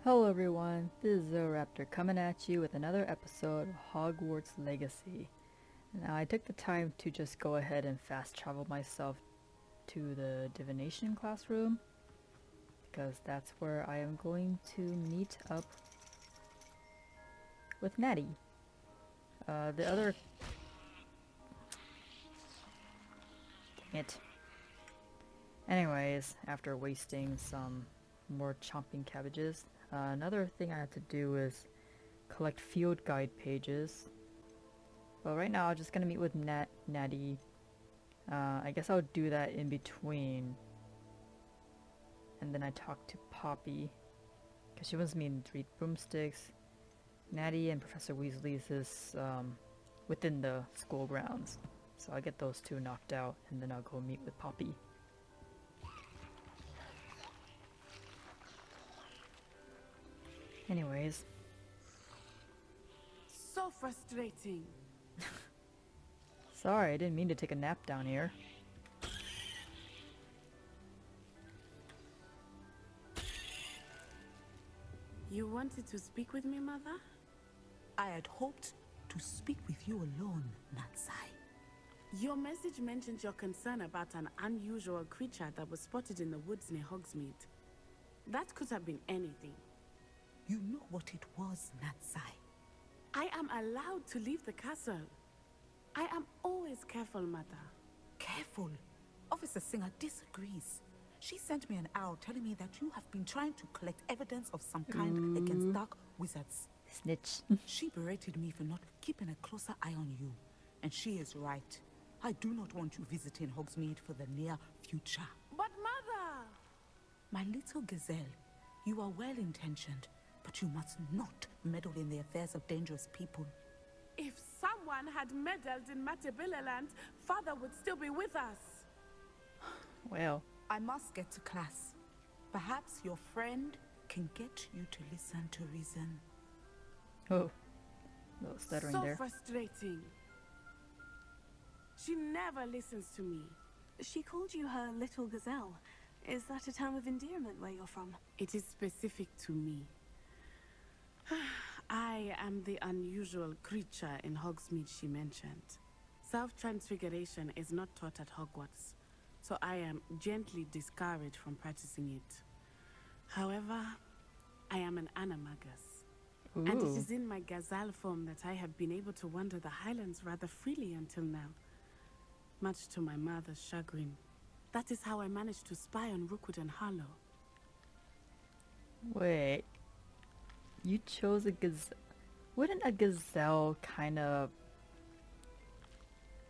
Hello everyone, this is Zooraptor coming at you with another episode of Hogwarts Legacy. Now I took the time to just go ahead and fast travel myself to the divination classroom because that's where I am going to meet up with Natty. The other... Dang it. Anyways, after wasting some more chomping cabbages, another thing I had to do is collect field guide pages. Well, right now I'm just gonna meet with Natty. I guess I'll do that in between. And then I talk to Poppy, because she wants me to read broomsticks. Natty and Professor Weasley's is within the school grounds. So I'll get those two knocked out, and then I'll go meet with Poppy. Anyways. So frustrating. Sorry, I didn't mean to take a nap down here. You wanted to speak with me, Mother? I had hoped to speak with you alone, Natsai. Your message mentioned your concern about an unusual creature that was spotted in the woods near Hogsmeade. That could have been anything. You know what it was, Natsai. I am allowed to leave the castle. I am always careful, Mother. Careful. Officer Singer disagrees. She sent me an owl telling me that you have been trying to collect evidence of some kind against dark wizards. Snitch. She berated me for not keeping a closer eye on you. And she is right. I do not want you visiting Hogsmeade for the near future. But Mother! My little gazelle, you are well-intentioned, but you must not meddle in the affairs of dangerous people. If someone had meddled in Matabeleland, Father would still be with us. Well. I must get to class. Perhaps your friend can get you to listen to reason. Oh. A little stuttering So there. frustrating. She never listens to me. She called you her little gazelle. Is that a term of endearment where you're from? It is specific to me. I am the unusual creature in Hogsmeade she mentioned. Self-transfiguration is not taught at Hogwarts, so I am gently discouraged from practicing it. However, I am an animagus, and it is in my gazelle form that I have been able to wander the Highlands rather freely until now, much to my mother's chagrin. That is how I managed to spy on Rookwood and Harlow. Wait. You chose a gazelle. Wouldn't a gazelle kind of...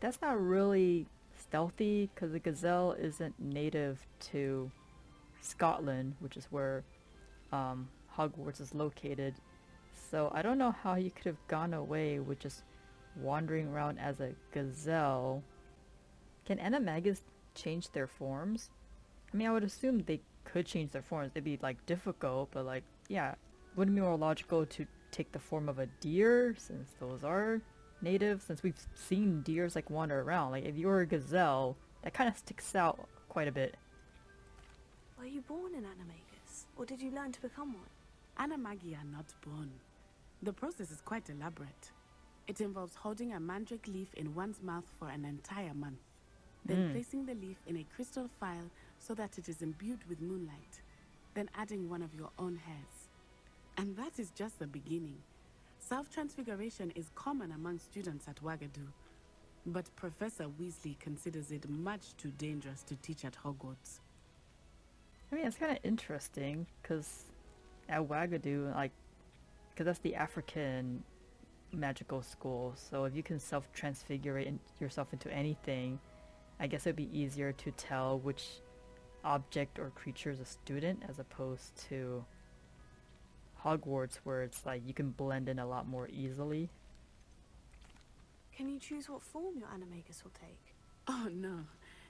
That's not really stealthy, because a gazelle isn't native to Scotland, which is where Hogwarts is located. So I don't know how you could have gone away with just wandering around as a gazelle. Can animagus change their forms? I mean, I would assume they could change their forms. It'd be like difficult, but like, yeah. Wouldn't it be more logical to take the form of a deer, since those are native, since we've seen deers like wander around? Like, if you're a gazelle, that kind of sticks out quite a bit. Were you born an animagus, or did you learn to become one? Animagi are not born. The process is quite elaborate. It involves holding a mandrake leaf in one's mouth for an entire month, then placing the leaf in a crystal phial so that it is imbued with moonlight, then adding one of your own hairs. And that is just the beginning. Self-transfiguration is common among students at Wagadu, but Professor Weasley considers it much too dangerous to teach at Hogwarts. I mean, it's kind of interesting, because at Wagadu, like, because that's the African magical school, so if you can self-transfigure yourself into anything, I guess it'd be easier to tell which object or creature is a student, as opposed to Hogwarts, where it's like you can blend in a lot more easily. Can you choose what form your animagus will take? Oh no,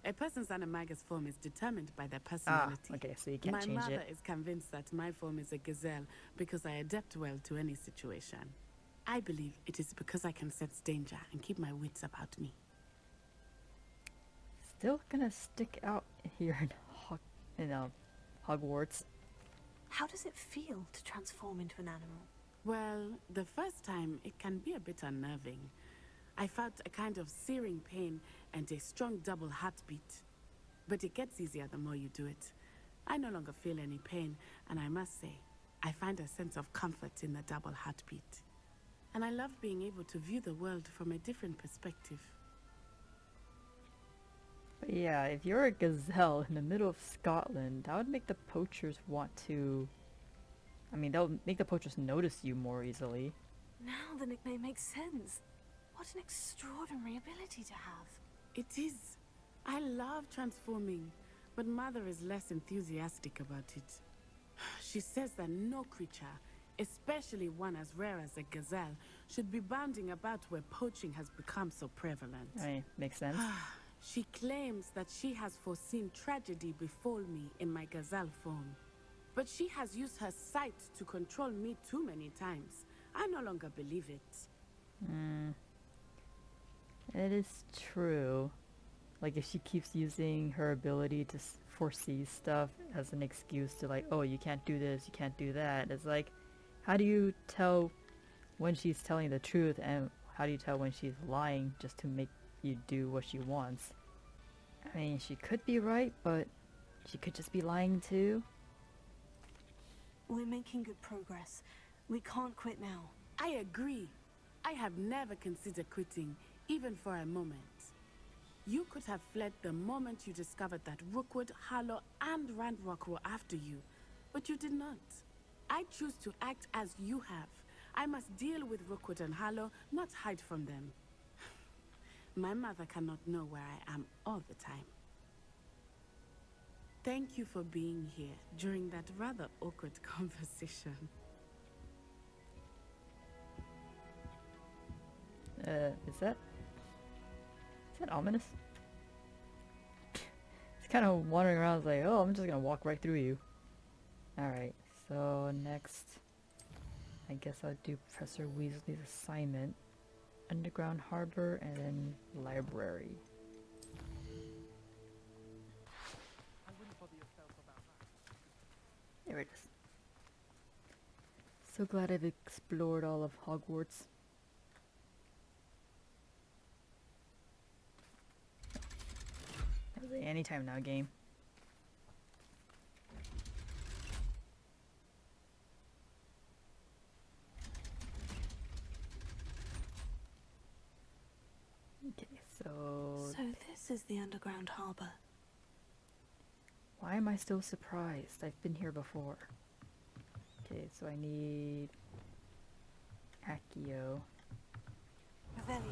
a person's animagus form is determined by their personality. Ah, okay, so you can't change it. My mother is convinced that my form is a gazelle because I adapt well to any situation. I believe it is because I can sense danger and keep my wits about me. Still gonna stick out here in Hogwarts. How does it feel to transform into an animal? Well, the first time it can be a bit unnerving. I felt a kind of searing pain and a strong double heartbeat. But it gets easier the more you do it. I no longer feel any pain, and I must say, I find a sense of comfort in the double heartbeat. And I love being able to view the world from a different perspective. But yeah, if you're a gazelle in the middle of Scotland, that would make the poachers want to... I mean, that would make the poachers notice you more easily. Now the nickname makes sense. What an extraordinary ability to have. It is. I love transforming, but Mother is less enthusiastic about it. She says that no creature, especially one as rare as a gazelle, should be bounding about where poaching has become so prevalent. I mean, makes sense. She claims that she has foreseen tragedy befall me in my gazelle form. But she has used her sight to control me too many times. I no longer believe it. It is true. Like, if she keeps using her ability to foresee stuff as an excuse to, like, oh, you can't do this, you can't do that, it's like, how do you tell when she's telling the truth, and how do you tell when she's lying just to make you do what she wants? I mean, she could be right, but she could just be lying too. We're making good progress. We can't quit now. I agree. I have never considered quitting, even for a moment. You could have fled the moment you discovered that Rookwood, Harlow, and Randrock were after you, but you did not. I choose to act as you have. I must deal with Rookwood and Harlow, not hide from them. My mother cannot know where I am all the time. Thank you for being here during that rather awkward conversation. Is that ominous? It's kind of wandering around like, oh, I'm just gonna walk right through you. Alright, so next, I guess I'll do Professor Weasley's assignment. Underground Harbor and then Library. There it is. So glad I've explored all of Hogwarts. That was an anytime now game. Okay, so this is the underground harbor. why am I still surprised? I've been here before. Okay, so I need Accio. Revelio.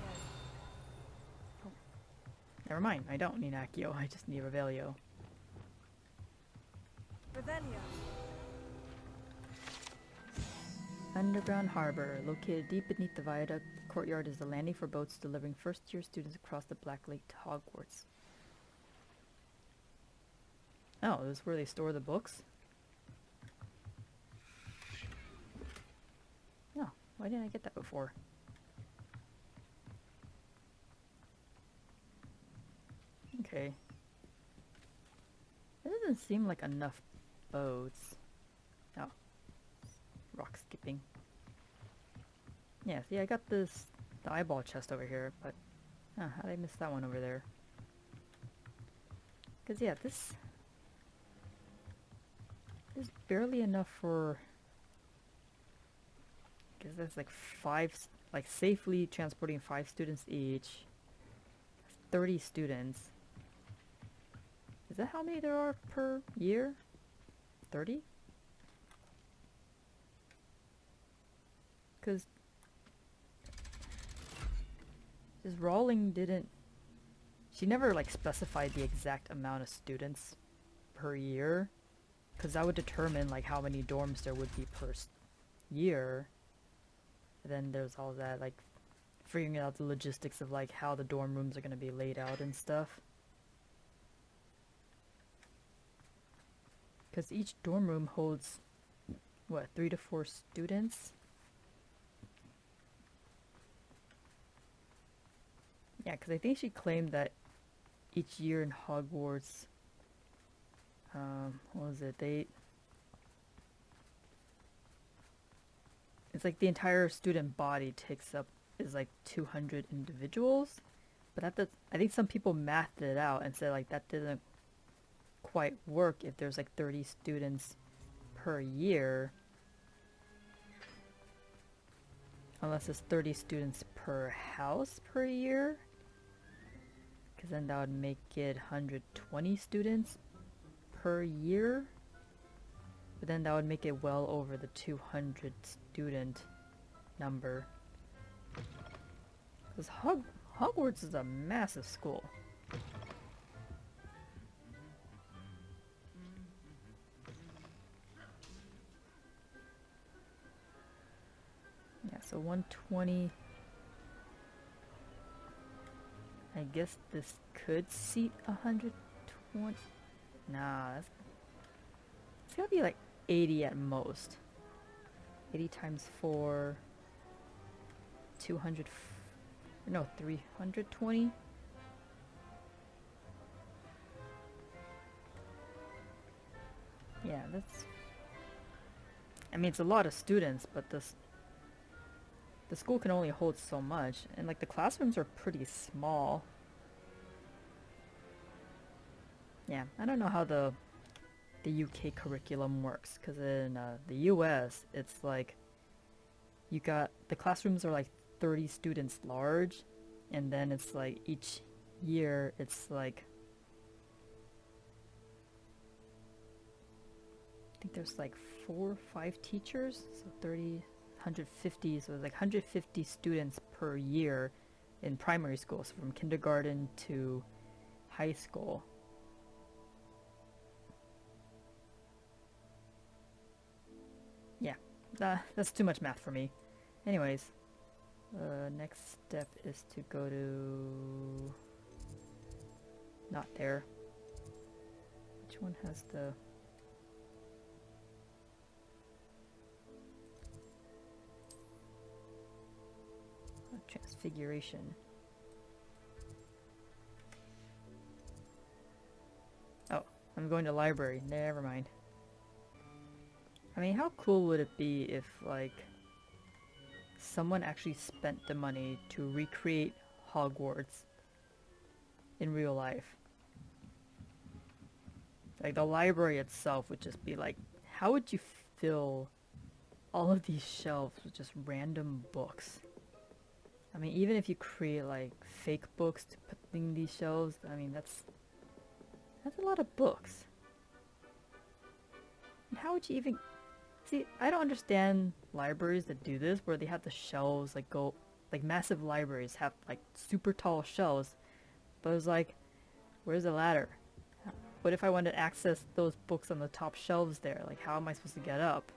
Never mind, I don't need Accio, I just need Revelio. Revelio. Underground Harbor, located deep beneath the viaduct courtyard, is the landing for boats delivering first-year students across the Black Lake to Hogwarts. Oh, this is where they store the books? Oh, why didn't I get that before? Okay. It doesn't seem like enough boats. Oh. Rock skipping. Yeah, see, I got the eyeball chest over here, but how did I miss that one over there? Because yeah, this is barely enough for, because that's like safely transporting 5 students each. That's 30 students. Is that how many there are per year? 30? Because Rowling didn't, she never like specified the exact amount of students per year, because that would determine like how many dorms there would be per year. And then there's all that like figuring out the logistics of like how the dorm rooms are going to be laid out and stuff. Because each dorm room holds, what, 3 to 4 students? Yeah, because I think she claimed that each year in Hogwarts, what was it, it's like the entire student body takes up is like 200 individuals. But I think some people mathed it out and said like that didn't quite work if there's like 30 students per year. Unless it's 30 students per house per year. Because then that would make it 120 students per year. But then that would make it well over the 200 student number. Because Hogwarts is a massive school. Yeah, so 120. I guess this could seat 120. Nah, it's gotta be like 80 at most. 80 times 4. 200. No, 320. Yeah, that's... I mean, it's a lot of students, but the school can only hold so much. And, like, the classrooms are pretty small. Yeah, I don't know how the UK curriculum works. Because in the US, it's like... You got... The classrooms are, like, 30 students large, and then it's like each year it's like I think there's like 4 or 5 teachers, so 30, 150, so it's like 150 students per year in primary school, so from kindergarten to high school. Yeah, that's too much math for me. Anyways, next step is to go to... Not there. Which one has the... Transfiguration. Oh, I'm going to library. Never mind. I mean, how cool would it be if, like... someone actually spent the money to recreate Hogwarts in real life. Like, the library itself would just be like, how would you fill all of these shelves with just random books? I mean, even if you create like fake books to put in these shelves, I mean, that's a lot of books. And how would you even... See, I don't understand libraries that do this, where they have the shelves, like, go... Like, massive libraries have, like, super tall shelves. But it's like, where's the ladder? What if I wanted to access those books on the top shelves there? Like, how am I supposed to get up?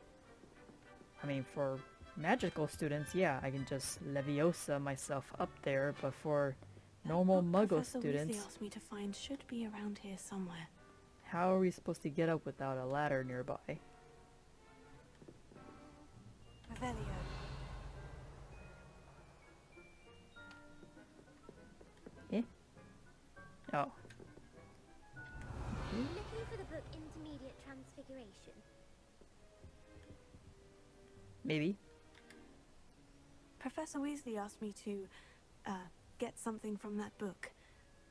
I mean, for magical students, yeah, I can just Leviosa myself up there, but for normal Muggle Professor students... Weasley asked me to find should be around here somewhere. How are we supposed to get up without a ladder nearby? Revelio. Eh? Oh. Looking for the book Intermediate Transfiguration? Maybe. Professor Weasley asked me to, get something from that book.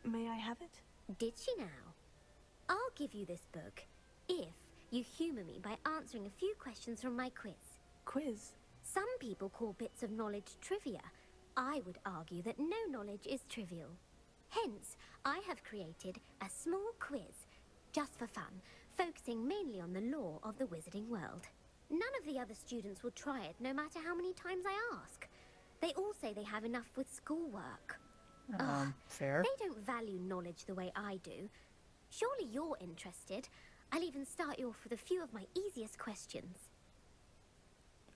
May I have it? Did she now? I'll give you this book if you humour me by answering a few questions from my quiz. Quiz? Some people call bits of knowledge trivia. I would argue that no knowledge is trivial. Hence, I have created a small quiz, just for fun, focusing mainly on the lore of the wizarding world. None of the other students will try it, no matter how many times I ask. They all say they have enough with schoolwork. Fair. They don't value knowledge the way I do. Surely you're interested. I'll even start you off with a few of my easiest questions.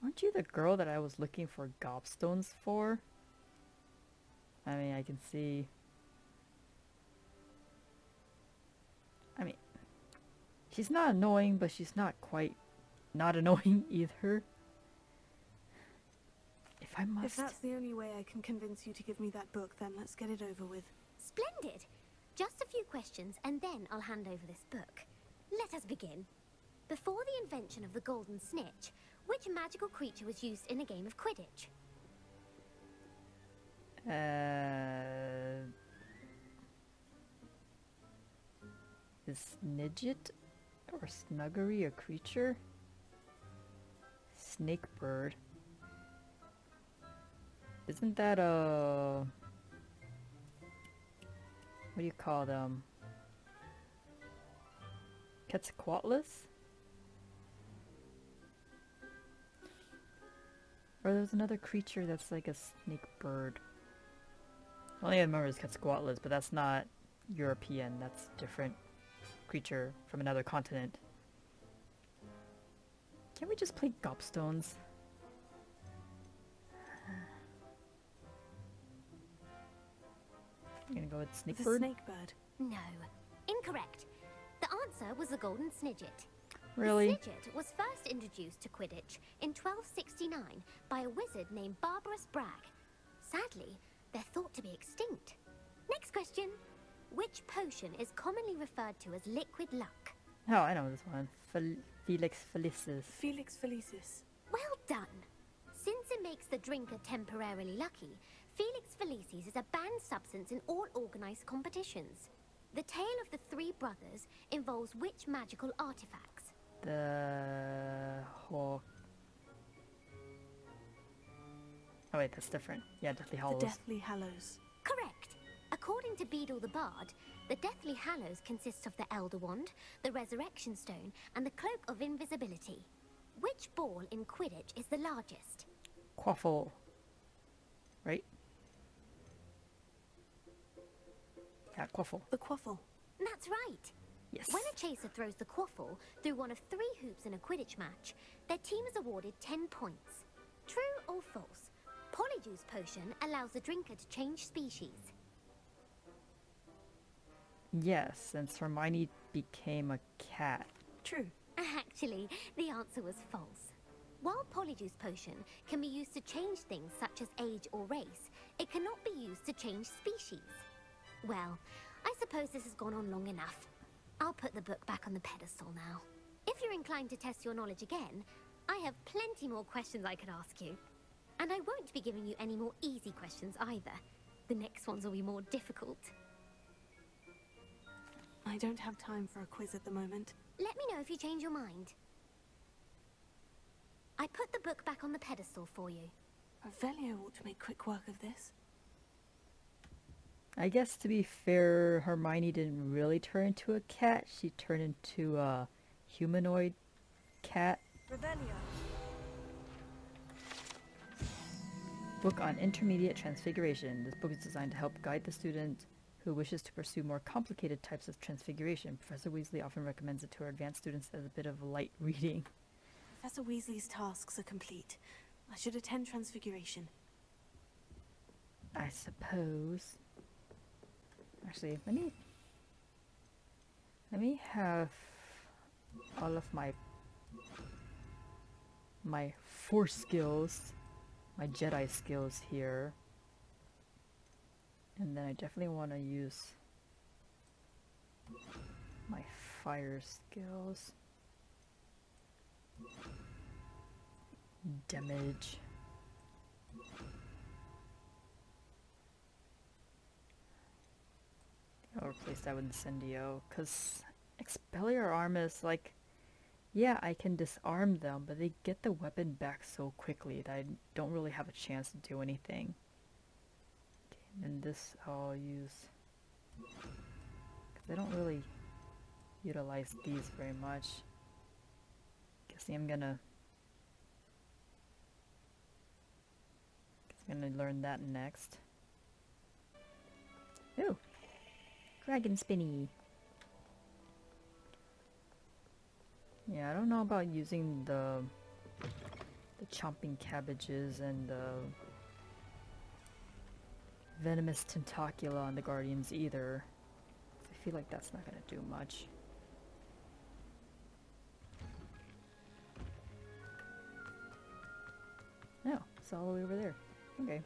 Aren't you the girl that I was looking for gobstones for? I mean, I can see... I mean, she's not annoying, but she's not quite not annoying either. If I must... If that's the only way I can convince you to give me that book, then let's get it over with. Splendid! Just a few questions, and then I'll hand over this book. Let us begin. Before the invention of the golden snitch, Which magical creature was used in a game of Quidditch? Is Snidget or Snuggery a creature? Snake bird. Isn't that a... what do you call them? Quetzalcoatlus? Or there's another creature that's like a snake bird. Only I remember is Quetzalcoatlus, but that's not European. That's a different creature from another continent. Can't we just play gobstones? I'm gonna go with snake The bird. snake bird. No. Incorrect. The answer was the golden snidget. Really? The snidget was first introduced to Quidditch in 1269 by a wizard named Barbarous Bragg. Sadly, they're thought to be extinct. Next question. Which potion is commonly referred to as liquid luck? Oh, I know this one. Felix Felicis. Felix Felicis. Well done. Since it makes the drinker temporarily lucky, Felix Felicis is a banned substance in all organized competitions. The tale of the three brothers involves which magical artifacts? The whole... oh wait, that's different. Yeah, Deathly Hallows. The Deathly Hallows. Correct. According to Beedle the Bard, the Deathly Hallows consists of the Elder Wand, the Resurrection Stone, and the Cloak of Invisibility. Which ball in Quidditch is the largest? Quaffle. Right? Yeah, Quaffle. The Quaffle. That's right. Yes. When a chaser throws the quaffle through one of 3 hoops in a Quidditch match, their team is awarded 10 points. True or false? Polyjuice potion allows the drinker to change species. Yes, since Hermione became a cat. True. Actually, the answer was false. While Polyjuice potion can be used to change things such as age or race, it cannot be used to change species. Well, I suppose this has gone on long enough. I'll put the book back on the pedestal now. If you're inclined to test your knowledge again, I have plenty more questions I could ask you. And I won't be giving you any more easy questions either. The next ones will be more difficult. I don't have time for a quiz at the moment. Let me know if you change your mind. I put the book back on the pedestal for you. Revelio ought to make quick work of this. I guess to be fair, Hermione didn't really turn into a cat. She turned into a humanoid cat. Revelio. Book on Intermediate Transfiguration. This book is designed to help guide the student who wishes to pursue more complicated types of transfiguration. Professor Weasley often recommends it to her advanced students as a bit of light reading. Professor Weasley's tasks are complete. I should attend Transfiguration. I suppose. Actually, let me have all of my Force skills, my Jedi skills here. And then I definitely want to use my fire skills. Damage. I'll replace that with Incendio, because Expelliarmus, like, yeah, I can disarm them, but they get the weapon back so quickly that I don't really have a chance to do anything. And this I'll use, because I don't really utilize these very much. Guessing I'm gonna learn that next. Ooh, Dragon Spinny. Yeah, I don't know about using the chomping cabbages and the venomous tentacula on the Guardians either. I feel like that's not gonna do much. No, it's all the way over there. Okay.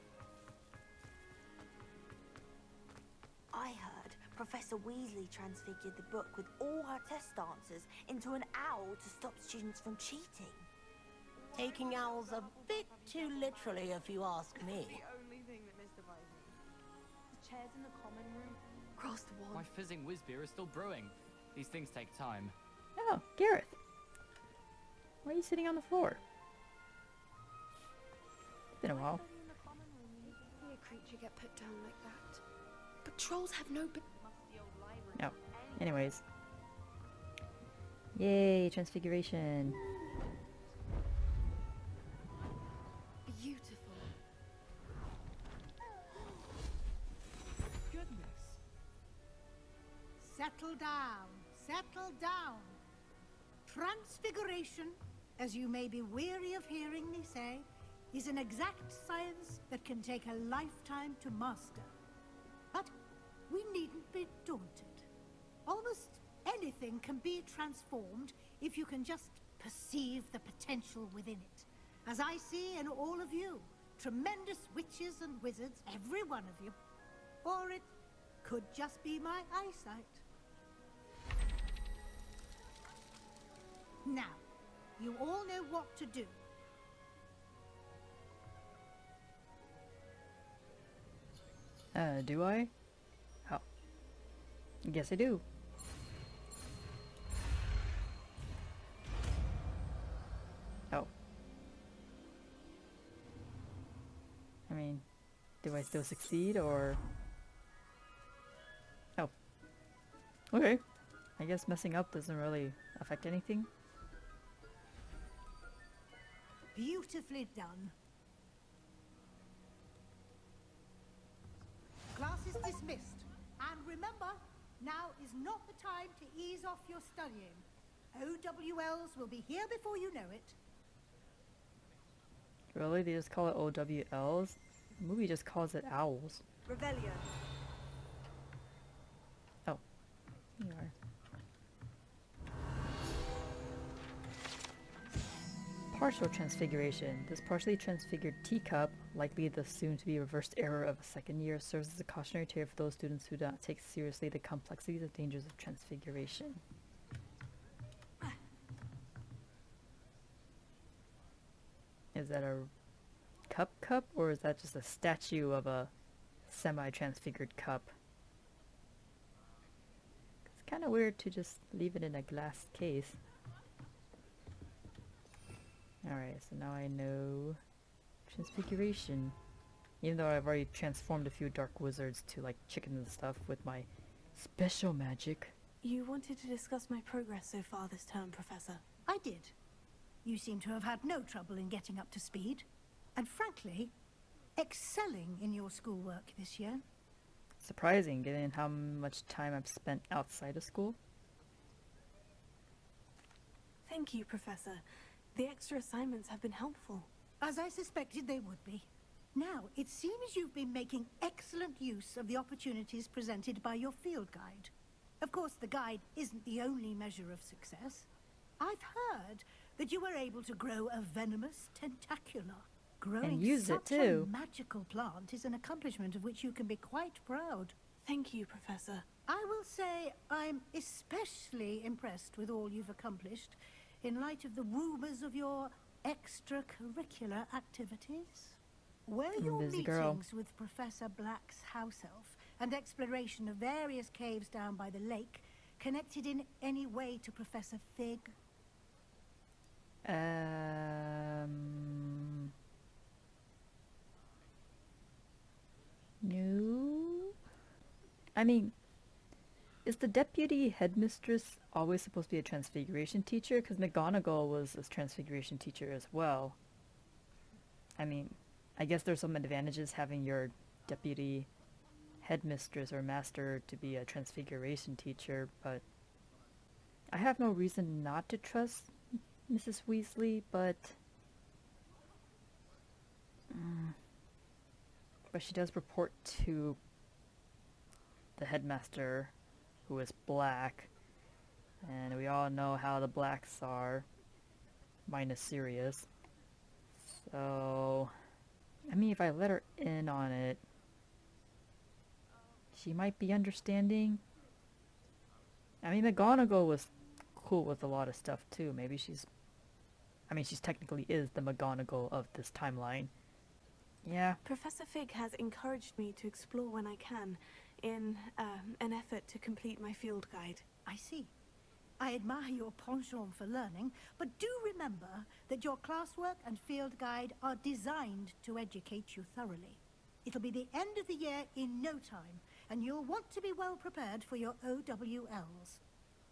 I heard Professor Weasley transfigured the book with all her test answers into an owl to stop students from cheating. taking owls a bit too literally, if you ask me. The only thing that mystifies me. The chairs in the common room. Across the wall. My fizzing whiz beer is still brewing. These things take time. Oh, Gareth. Why are you sitting on the floor? It's been a while. In the common room, you see a creature get put down like that. But trolls have no musty old library. No. Anyways. Yay, transfiguration. Beautiful. Goodness. Settle down. Settle down. Transfiguration, as you may be weary of hearing me say, is an exact science that can take a lifetime to master. But we needn't be daunted. Almost anything can be transformed if you can just perceive the potential within it. As I see in all of you, tremendous witches and wizards, every one of you. Or it could just be my eyesight. Now, you all know what to do. Do I? Oh. Guess I do. Oh. I mean, do I still succeed, or... Oh. Okay. I guess messing up doesn't really affect anything. Beautifully done. Class is dismissed. And remember, now is not the time to ease off your studying. OWLs will be here before you know it. Really? They just call it OWLs? The movie just calls it owls. Revelio. Oh. You are. Partial transfiguration. This partially transfigured teacup, likely the soon-to-be reversed error of a second year, serves as a cautionary tale for those students who do not take seriously the complexities and dangers of transfiguration. Is that a cup, or is that just a statue of a semi-transfigured cup? It's kind of weird to just leave it in a glass case. Alright, so now I know transfiguration. Even though I've already transformed a few dark wizards to like chickens and stuff with my special magic. You wanted to discuss my progress so far this term, Professor. I did. You seem to have had no trouble in getting up to speed. And frankly, excelling in your schoolwork this year. Surprising, given how much time I've spent outside of school. Thank you, Professor. The extra assignments have been helpful. As I suspected they would be. Now, it seems you've been making excellent use of the opportunities presented by your field guide. Of course, the guide isn't the only measure of success. I've heard that you were able to grow a venomous tentacula. Growing And use it such too. a magical plant is an accomplishment of which you can be quite proud. Thank you, Professor. I will say I'm especially impressed with all you've accomplished in light of the rumors of your extracurricular activities. Were your Busy meetings girl. with Professor Black's house elf and exploration of various caves down by the lake connected in any way to Professor Fig? No. I mean, is the deputy headmistress always supposed to be a transfiguration teacher? Because McGonagall was a transfiguration teacher as well. I mean, I guess there's some advantages having your deputy headmistress or master to be a transfiguration teacher, but I have no reason not to trust Mrs. Weasley, but she does report to the headmaster, who is black, and we all know how the blacks are, minus Sirius. So, I mean, if I let her in on it, she might be understanding. I mean, McGonagall was cool with a lot of stuff too. Maybe she's... I mean, she's technically is the McGonagall of this timeline. Yeah. Professor Fig has encouraged me to explore when I can, in an effort to complete my field guide. I see. I admire your penchant for learning, but do remember that your classwork and field guide are designed to educate you thoroughly. It'll be the end of the year in no time, and you'll want to be well prepared for your OWLs.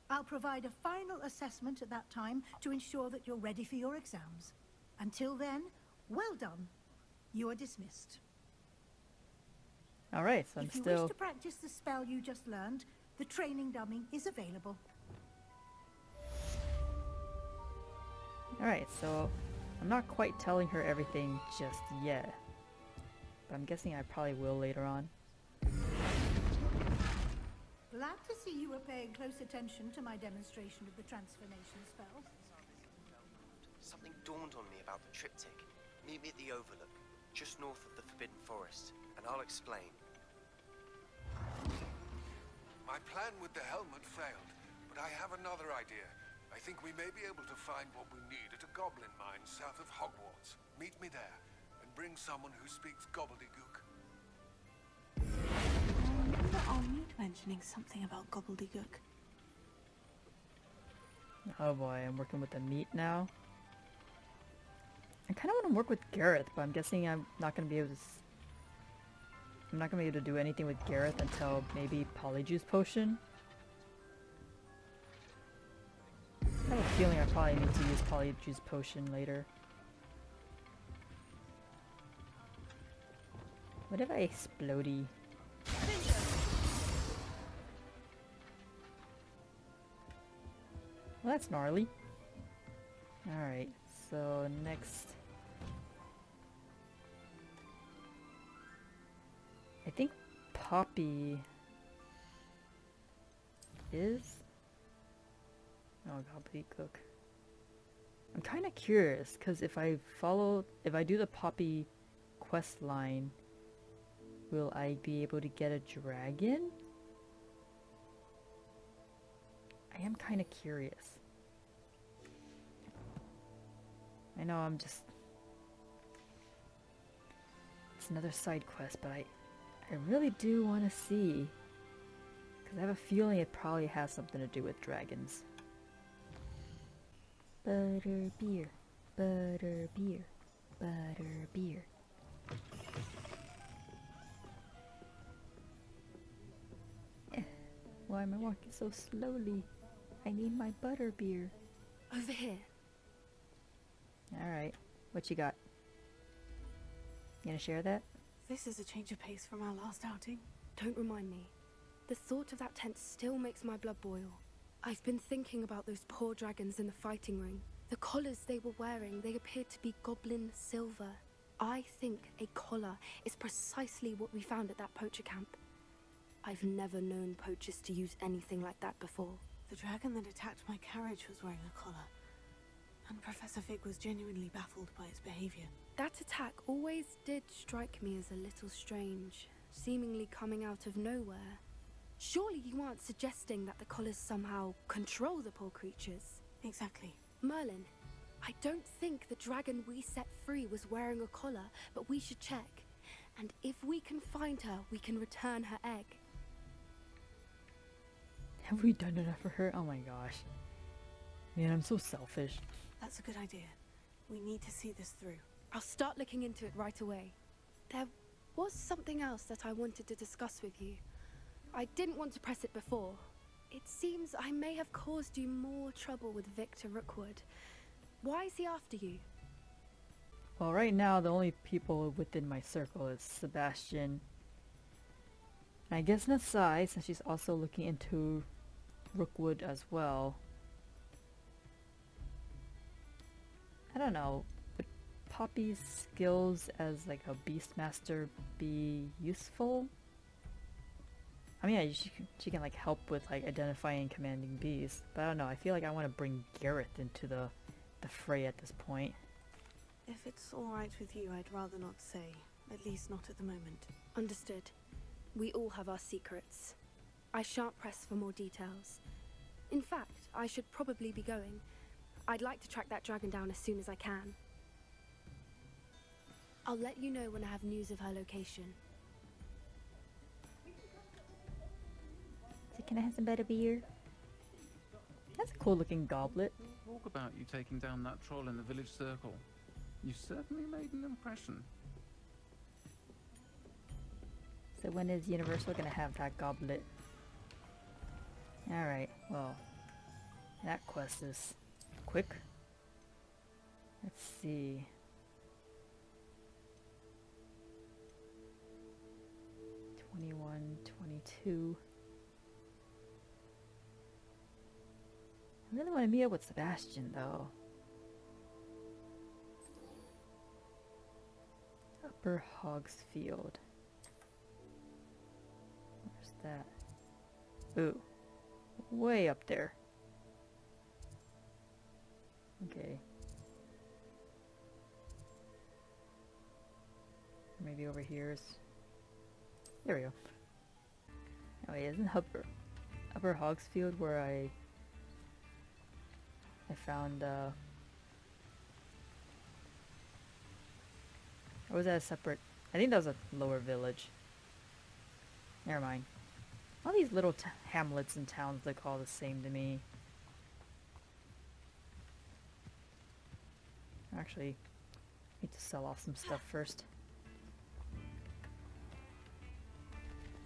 I'll provide a final assessment at that time to ensure that you're ready for your exams. Until then, well done. You are dismissed. Alright, so I'm If you still... wish to practice the spell you just learned, the training dummy is available. Alright, so I'm not quite telling her everything just yet. But I'm guessing I probably will later on. Glad to see you were paying close attention to my demonstration of the transformation spell. Something dawned on me about the triptych. Meet me at the Overlook, just north of the Forbidden Forest, and I'll explain. My plan with the helmet failed, but I have another idea. I think we may be able to find what we need at a goblin mine south of Hogwarts. Meet me there, and bring someone who speaks gobbledygook. I remember Armute mentioning something about gobbledygook. Oh boy, I'm working with the meat now. I kind of want to work with Gareth, but I'm guessing I'm not going to be able to... I'm not going to be able to do anything with Gareth until maybe Polyjuice Potion. I have a feeling I probably need to use Polyjuice Potion later. What did I explodey? Well, that's gnarly. Alright, so next... I think Poppy is... Oh, gobbledygook. I'm kind of curious, because if I do the Poppy quest line, will I be able to get a dragon? I am kind of curious. I know I'm just... It's another side quest, but I really do want to see. Because I have a feeling it probably has something to do with dragons. Butter beer, butter beer, butter beer. Why am I walking so slowly? I need my butter beer. Over here. Alright, what you got? You gonna share that? This is a change of pace from our last outing. Don't remind me. The thought of that tent still makes my blood boil. I've been thinking about those poor dragons in the fighting ring. The collars they were wearing, they appeared to be goblin silver. I think a collar is precisely what we found at that poacher camp. I've never known poachers to use anything like that before. The dragon that attacked my carriage was wearing a collar. And Professor Fig was genuinely baffled by its behavior. That attack always did strike me as a little strange, seemingly coming out of nowhere. Surely you aren't suggesting that the collars somehow control the poor creatures? Exactly. Merlin, I don't think the dragon we set free was wearing a collar, but we should check. And if we can find her, we can return her egg. Have we done enough for her? Oh my gosh. Man, I'm so selfish. That's a good idea. We need to see this through. I'll start looking into it right away. There was something else that I wanted to discuss with you. I didn't want to press it before. It seems I may have caused you more trouble with Victor Rookwood. Why is he after you? Well, right now the only people within my circle is Sebastian. And I guess Nasai, since she's also looking into Rookwood as well. I don't know. Would Poppy's skills as like a Beastmaster be useful? I mean, yeah, she can like help with like identifying and commanding beasts, but I don't know. I feel like I want to bring Gareth into the fray at this point. If it's alright with you, I'd rather not say. At least not at the moment. Understood. We all have our secrets. I shan't press for more details. In fact, I should probably be going. I'd like to track that dragon down as soon as I can. I'll let you know when I have news of her location. So can I have some better beer? That's a cool looking goblet. Talk about you taking down that troll in the village circle. You certainly made an impression. So when is Universal gonna have that goblet? Alright, well, that quest is quick. Let's see. '21, '22. I really want to meet up with Sebastian, though. Upper Hogsfield. Where's that? Ooh. Way up there. Okay. Maybe over here is... There we go. Oh wait, isn't Upper Hogsfield where I found, or was that a separate? I think that was a lower village. Never mind. All these little hamlets and towns look all the same to me. Actually, I need to sell off some stuff first.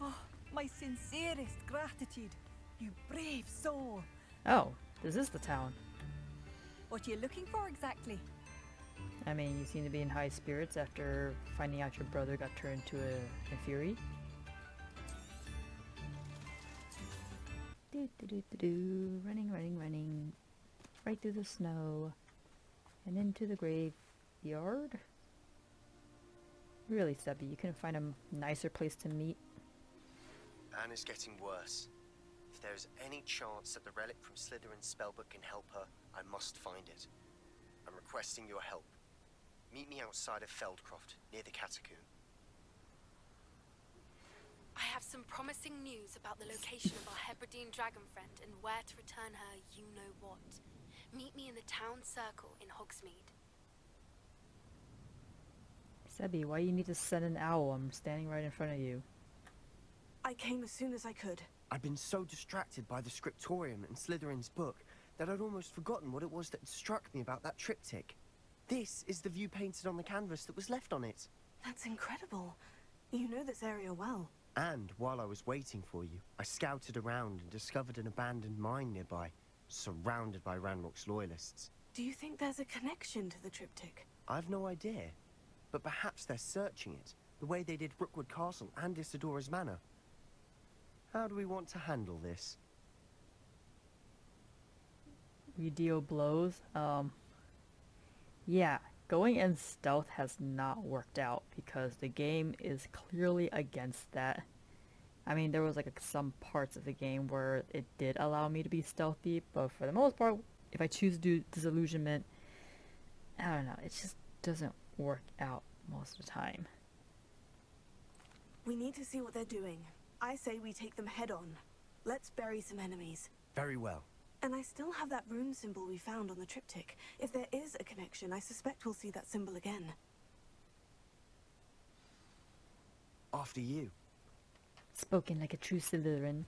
Oh, my sincerest gratitude, you brave soul. Oh, this is the town. What are you looking for exactly? I mean, you seem to be in high spirits after finding out your brother got turned into a fury. Running, running, running. Right through the snow. And into the graveyard? Really, Stubby, you couldn't find a nicer place to meet? Anna's getting worse. If there is any chance that the relic from Slytherin's spellbook can help her, I must find it. I'm requesting your help. Meet me outside of Feldcroft, near the Catacomb. I have some promising news about the location of our Hebridean dragon friend and where to return her you-know-what. Meet me in the town circle in Hogsmeade. Sebby, why you need to send an owl? I'm standing right in front of you. I came as soon as I could. I'd been so distracted by the scriptorium and Slytherin's book that I'd almost forgotten what it was that struck me about that triptych. This is the view painted on the canvas that was left on it. That's incredible. You know this area well. And while I was waiting for you, I scouted around and discovered an abandoned mine nearby, surrounded by Ranrock's loyalists. Do you think there's a connection to the triptych? I've no idea, but perhaps they're searching it, the way they did Rookwood Castle and Isidora's Manor. How do we want to handle this? We deal blows. Yeah, going in stealth has not worked out because the game is clearly against that. I mean, there was like some parts of the game where it did allow me to be stealthy, but for the most part, if I choose to do disillusionment, I don't know, it just doesn't work out most of the time. We need to see what they're doing. I say we take them head on. Let's bury some enemies. Very well. And I still have that rune symbol we found on the triptych. If there is a connection, I suspect we'll see that symbol again. After you. Spoken like a true Slytherin.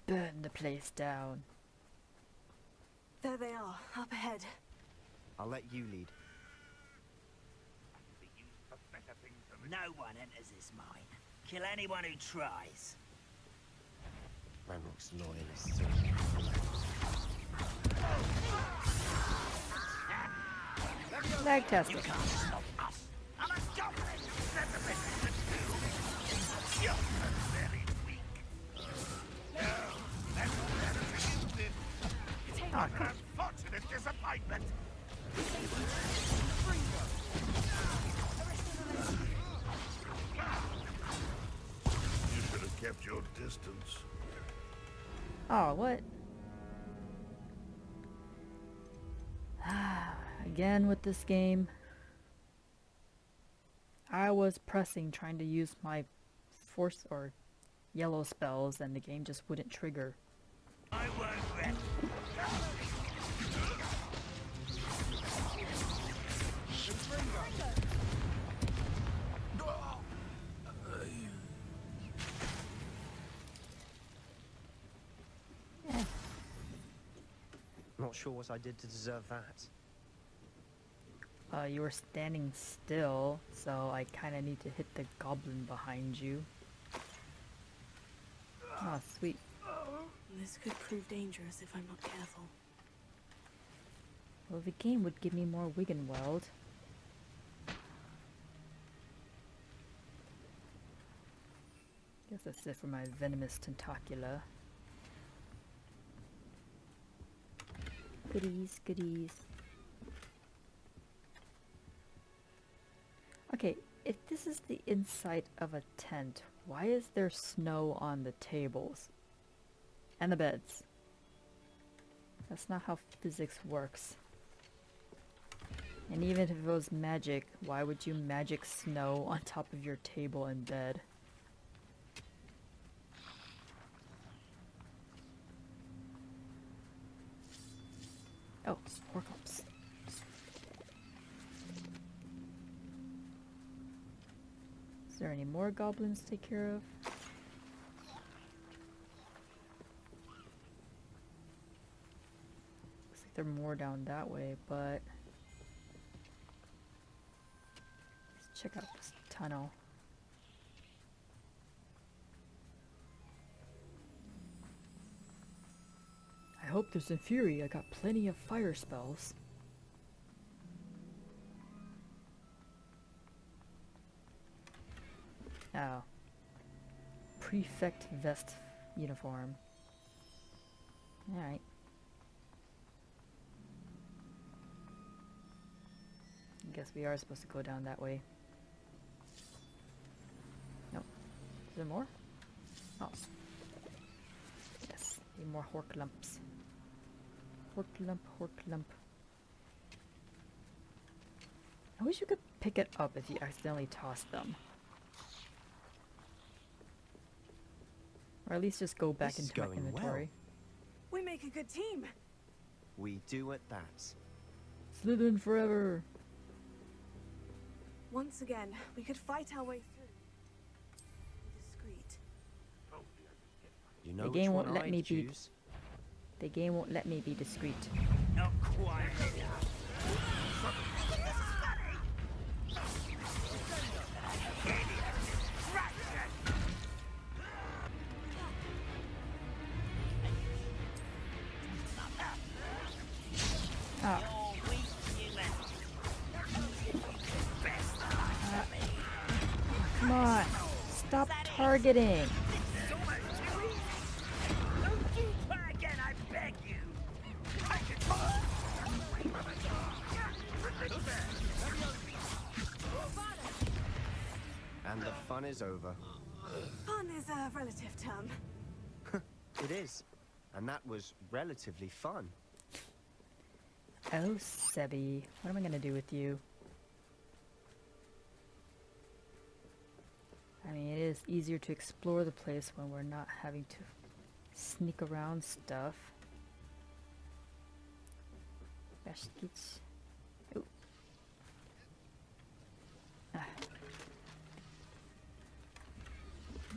Burn the place down. There they are, up ahead. I'll let you lead. No one enters this mine. Kill anyone who tries. Ranrock's loyalists. Lag test. You can't stop us. I'm a goblin. That's the best thing to do. You're very weak. No, that's better than you did. It's an unfortunate disappointment. You should have kept your distance. Oh, what? Again with this game. I was pressing trying to use my force or yellow spells and the game just wouldn't trigger. I won't let. Not sure what I did to deserve that. You were standing still, so I kind of need to hit the goblin behind you. Oh, sweet. This could prove dangerous if I'm not careful. Well, the game would give me more Wiggenweld. Guess that's it for my venomous tentacula. Goodies, goodies. Okay, if this is the inside of a tent, why is there snow on the tables? And the beds? That's not how physics works. And even if it was magic, why would you magic snow on top of your table and bed? Oh, pork lumps. Is there any more goblins to take care of? Looks like there are more down that way, but let's check out this tunnel. I hope there's Infuri. I got plenty of fire spells. Oh. Prefect vest uniform. Alright. I guess we are supposed to go down that way. Nope. Is there more? Oh. Yes. Need more hork lumps. Hork lump, hork lump. I wish you could pick it up if you accidentally toss them. Or at least just go back This is into my going inventory. We make a good team. We do at that. Slytherin forever! Once again, we could fight our way through. Discreet. You know The which game one won't let I'd me be. choose? The game won't let me be discreet. Not quite. Ah. Come on! Stop targeting! Don't you try again, I beg you. And the fun is over. Fun is a relative term. It is. And that was relatively fun. Oh, Sebby. What am I gonna do with you? I mean, it is easier to explore the place when we're not having to sneak around stuff. Baskets. Ooh. Ah.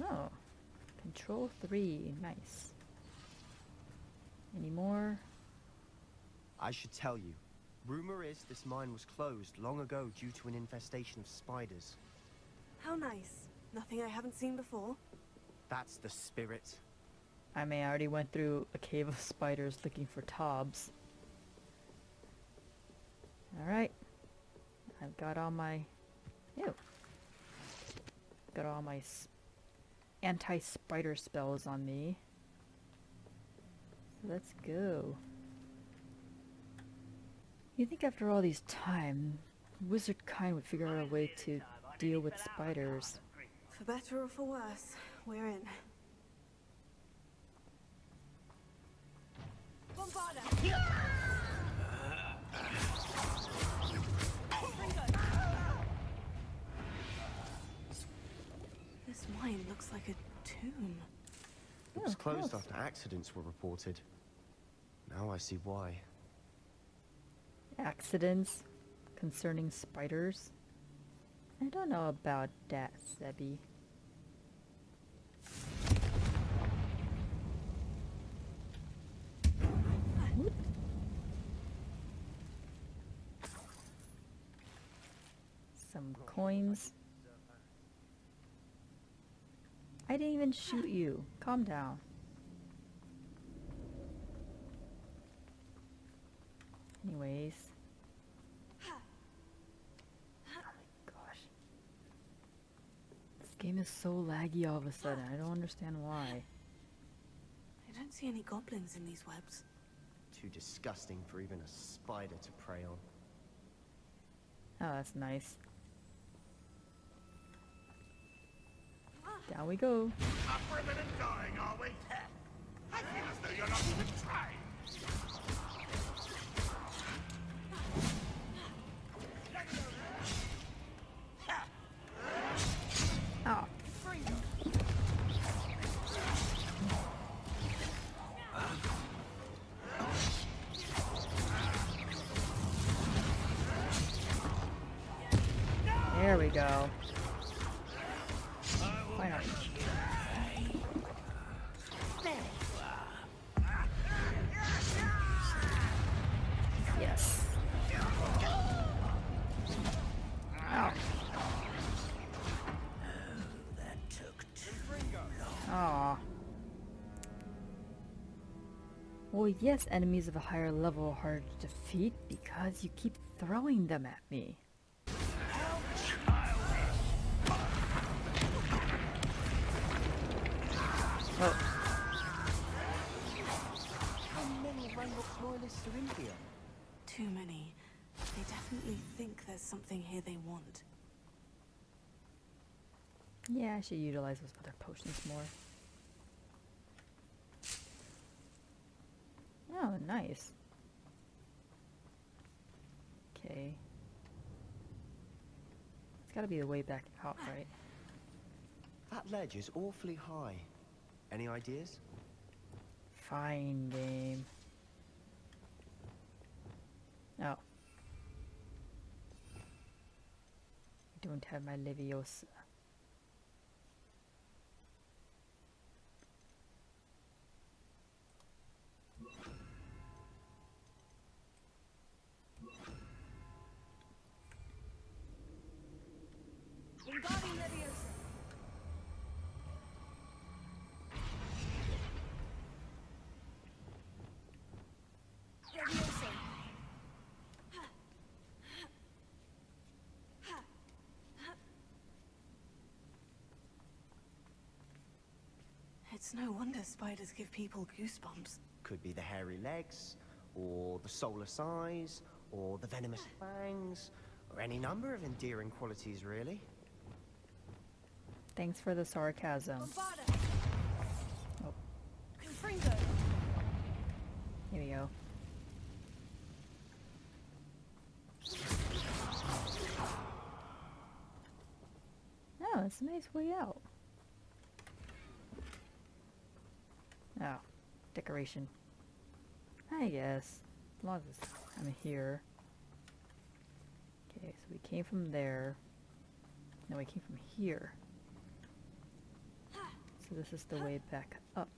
Oh. Control 3. Nice. Any more? I should tell you. Rumor is this mine was closed long ago due to an infestation of spiders. How nice. Nothing I haven't seen before. That's the spirit. I mean, I already went through a cave of spiders looking for tobs. Alright. I've got all my... Ew. Got all my anti-spider spells on me. So let's go. You think after all these time, wizard kind would figure out a way to deal with spiders. For better or for worse, we're in. Bombarda! This mine looks like a tomb. It was closed close. after accidents were reported. Now I see why. Accidents concerning spiders? I don't know about that, Sebi. Whoop. Some coins. I didn't even shoot you. Calm down. Anyways. Oh my gosh. This game is so laggy all of a sudden. I don't understand why. I don't see any goblins in these webs. Too disgusting for even a spider to prey on. Oh, that's nice. Down we go. Tougher than a dying, are we? I feel as though you're not even trying. Oh. There we go. Finally. Yes. Ow. That took too Aw. Well, yes, enemies of a higher level are harder to defeat because you keep throwing them at me. Oh. How many Rainbow loyalists are in here? Too many. They definitely think there's something here they want. Yeah, I should utilize those other potions more. Oh, nice. Okay. It's gotta be the way back out, right? That ledge is awfully high. Any ideas? Fine game. Oh. I don't have my Leviosa. It's no wonder spiders give people goosebumps. Could be the hairy legs, or the soulless eyes, or the venomous fangs, or any number of endearing qualities, really. Thanks for the sarcasm. Oh. Here we go. Oh, it's a nice way out. Oh, decoration. I guess. As long as I'm here. Okay, so we came from there. Now we came from here. So this is the way back up.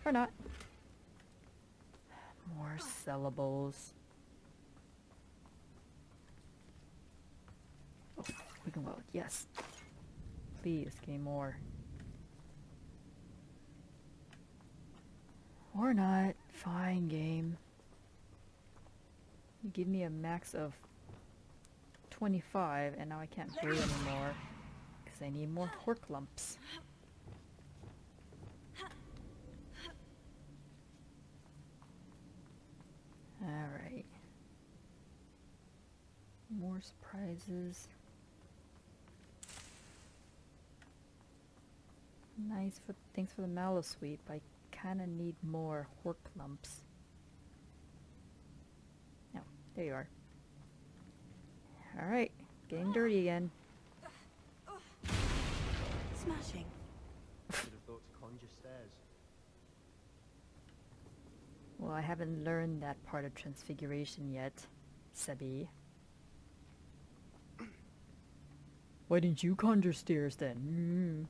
Or not. More syllables. Oh, we can well, yes. Please, give me more. Or not. Fine, game. You give me a max of 25, and now I can't breathe anymore. Because I need more hork lumps. Alright. More surprises. Nice, thanks for the mallow sweet, but I kinda need more hork lumps. No, there you are. Alright, getting dirty again. Smashing. Well, I haven't learned that part of transfiguration yet, Sebi. Why didn't you conjure stairs then?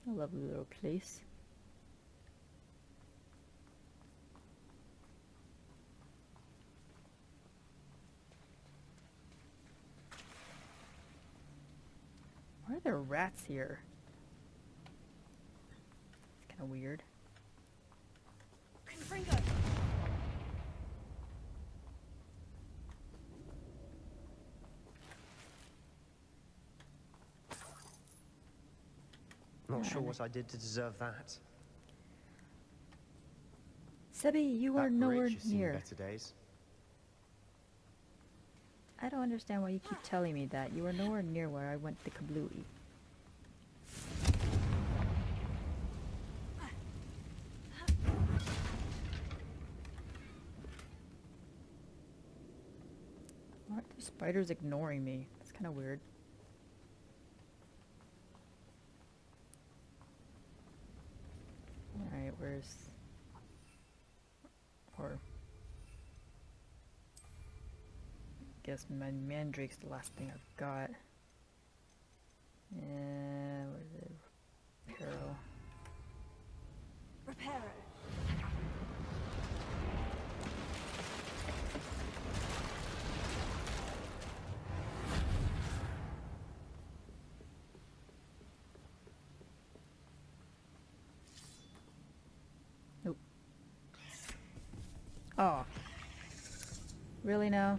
A lovely little place. Why are there rats here? It's kind of weird. Confringo! Not sure what I did to deserve that. Sebi, you are That nowhere bridge has seen near. better days. I don't understand why you keep telling me that. You are nowhere near where I went to Kablooey. Why are the spiders ignoring me? That's kind of weird. Alright, where's... Or... Guess my mandrake's the last thing I've got. And where's it? Peril. Reparo. Nope. Oh. Really now?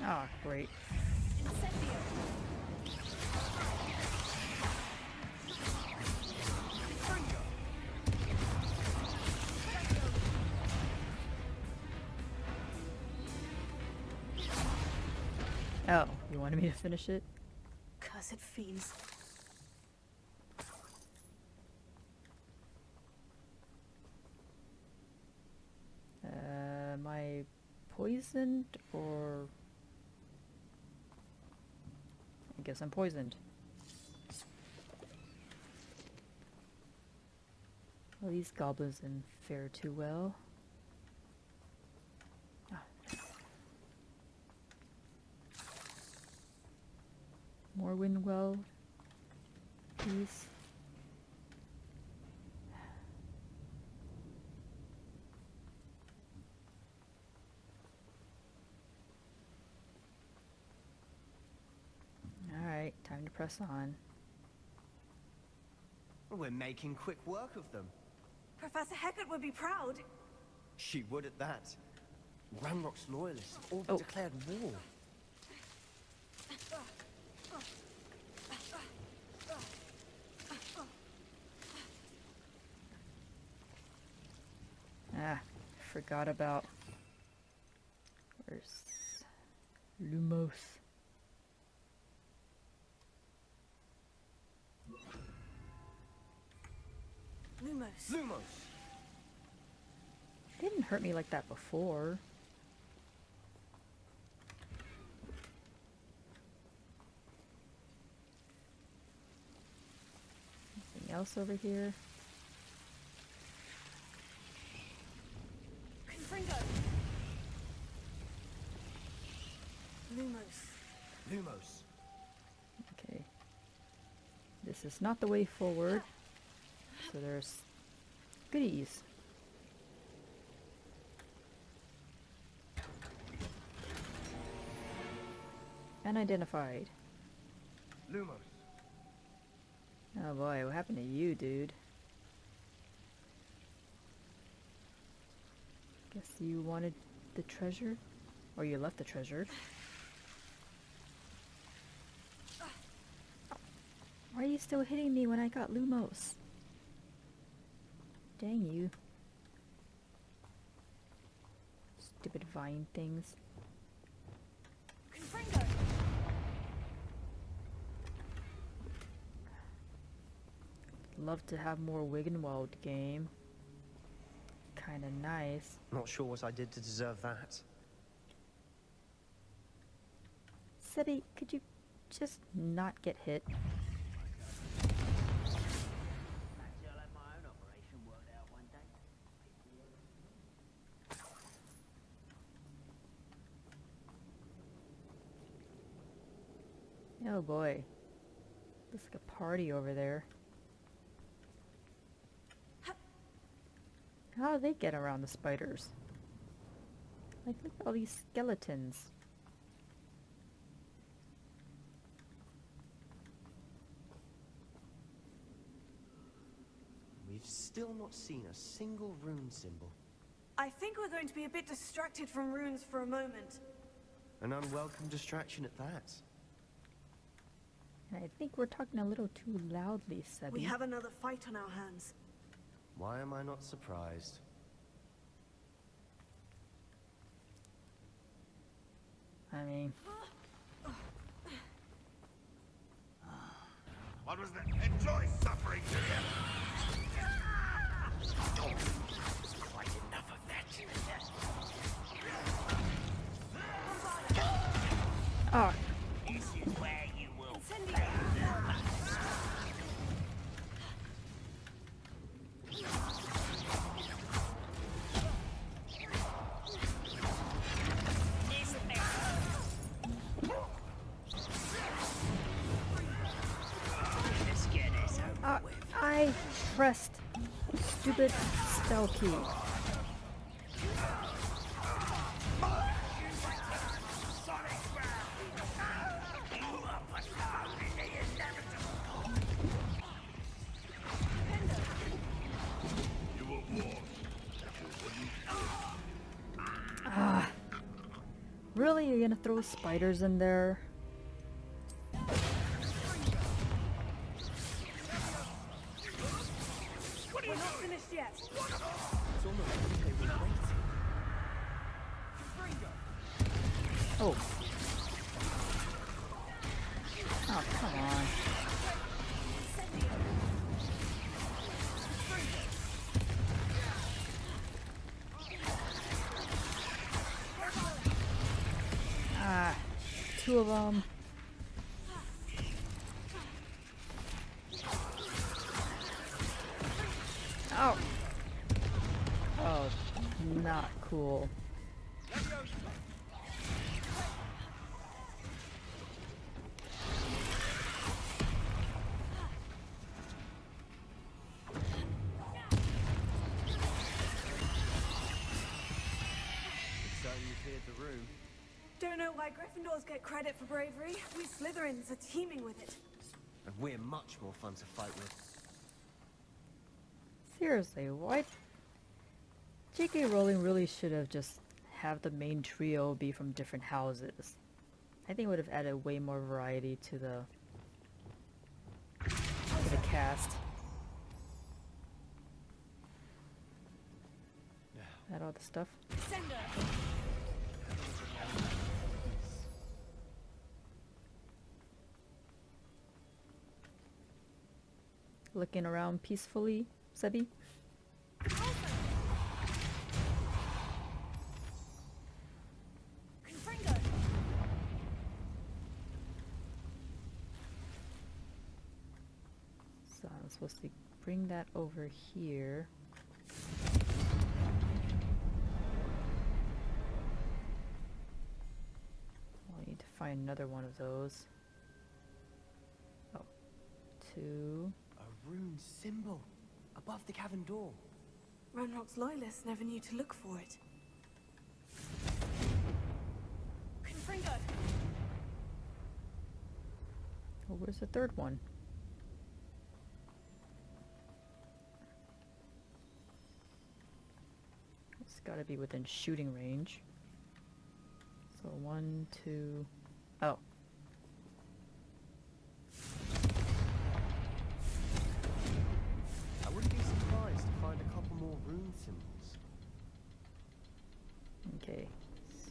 Oh, great. Oh, you wanted me to finish it? Cursed fiends. Am I poisoned or... I guess I'm poisoned. Well, these goblins didn't fare too well. Ah. More wind well, please. Alright, time to press on. We're making quick work of them. Professor Hecat would be proud. She would at that. Ranrock's loyalists have all declared war. Ah, forgot about... Where's... Lumos. Lumos. Lumos! Didn't hurt me like that before. Anything else over here? Confringo. Lumos. Lumos. Okay. This is not the way forward. So there's goodies. Unidentified. Lumos. Oh boy, what happened to you, dude? Guess you wanted the treasure? Or you left the treasure? Why are you still hitting me when I got Lumos? Dang you. Stupid vine things. Confringo. love to have more Wiggenweld game. Kinda nice. Not sure what I did to deserve that. Sebby, could you just not get hit? Oh boy. Looks like a party over there. How do they get around the spiders? Like, look at all these skeletons. We've still not seen a single rune symbol. I think we're going to be a bit distracted from runes for a moment. An unwelcome distraction at that. And I think we're talking a little too loudly, Sebby. We have another fight on our hands. Why am I not surprised? I mean... What was that? Enjoy suffering, do you? There's quite enough of that. Oh. This is where you will I pressed stupid spell key. Ah, really? You're gonna throw spiders in there? We're not finished yet. It's almost as if they were waiting. Oh. Oh, come on. Ah, two of them. Oh. Oh, not cool. Don't know why Gryffindors get credit for bravery. We Slytherins are teeming with it. And we're much more fun to fight with. Seriously, why? J.K. Rowling really should have just have the main trio be from different houses. I think it would have added way more variety to the cast. That all the stuff. Looking around peacefully, Sebby. So I'm supposed to bring that over here. I'll need to find another one of those. Oh, two. A rune symbol above the cavern door. Ranrock's loyalists never knew to look for it. Confringo! Oh, where's the third one? It's gotta be within shooting range. So 1, 2... Oh. I wouldn't be surprised to find a couple more rune symbols. Okay,